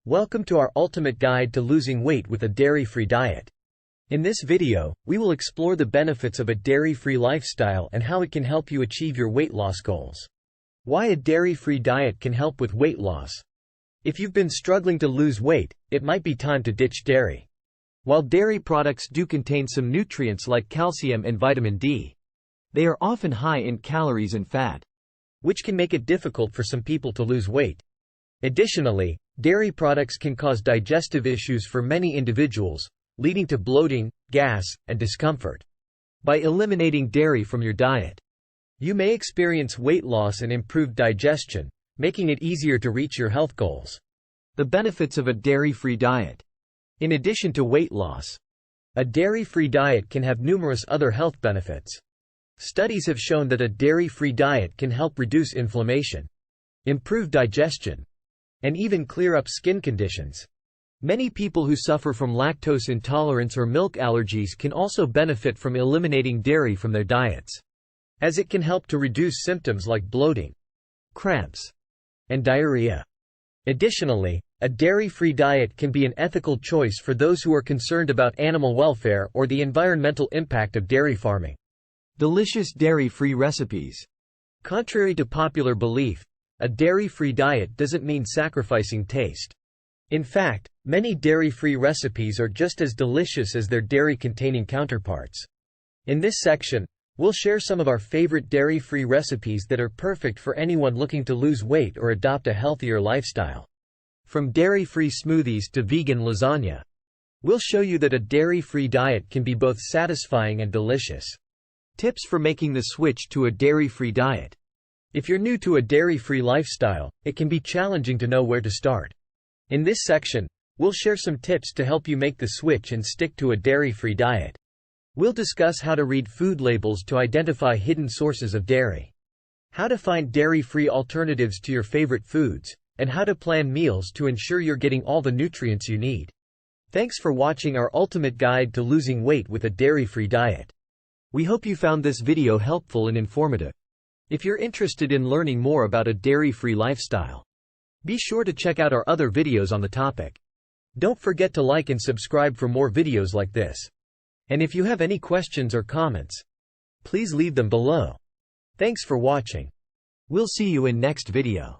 Welcome to our ultimate guide to losing weight with a dairy-free diet. In this video, we will explore the benefits of a dairy-free lifestyle and how it can help you achieve your weight loss goals. Why a dairy-free diet can help with weight loss. If you've been struggling to lose weight, it might be time to ditch dairy. While dairy products do contain some nutrients like calcium and vitamin D, they are often high in calories and fat, which can make it difficult for some people to lose weight. Additionally, dairy products can cause digestive issues for many individuals, leading to bloating, gas, and discomfort. By eliminating dairy from your diet, you may experience weight loss and improved digestion, making it easier to reach your health goals. The benefits of a dairy-free diet. In addition to weight loss, a dairy-free diet can have numerous other health benefits. Studies have shown that a dairy-free diet can help reduce inflammation, improve digestion, and even clear up skin conditions. Many people who suffer from lactose intolerance or milk allergies can also benefit from eliminating dairy from their diets, as it can help to reduce symptoms like bloating, cramps, and diarrhea. Additionally, a dairy-free diet can be an ethical choice for those who are concerned about animal welfare or the environmental impact of dairy farming. Delicious dairy-free recipes. Contrary to popular belief, a dairy-free diet doesn't mean sacrificing taste. In fact, many dairy-free recipes are just as delicious as their dairy-containing counterparts. In this section, we'll share some of our favorite dairy-free recipes that are perfect for anyone looking to lose weight or adopt a healthier lifestyle. From dairy-free smoothies to vegan lasagna, we'll show you that a dairy-free diet can be both satisfying and delicious. Tips for making the switch to a dairy-free diet. If you're new to a dairy-free lifestyle, it can be challenging to know where to start. In this section, we'll share some tips to help you make the switch and stick to a dairy-free diet. We'll discuss how to read food labels to identify hidden sources of dairy, how to find dairy-free alternatives to your favorite foods, and how to plan meals to ensure you're getting all the nutrients you need. Thanks for watching our ultimate guide to losing weight with a dairy-free diet. We hope you found this video helpful and informative. If you're interested in learning more about a dairy-free lifestyle, be sure to check out our other videos on the topic. Don't forget to like and subscribe for more videos like this. And if you have any questions or comments, please leave them below. Thanks for watching. We'll see you in next video.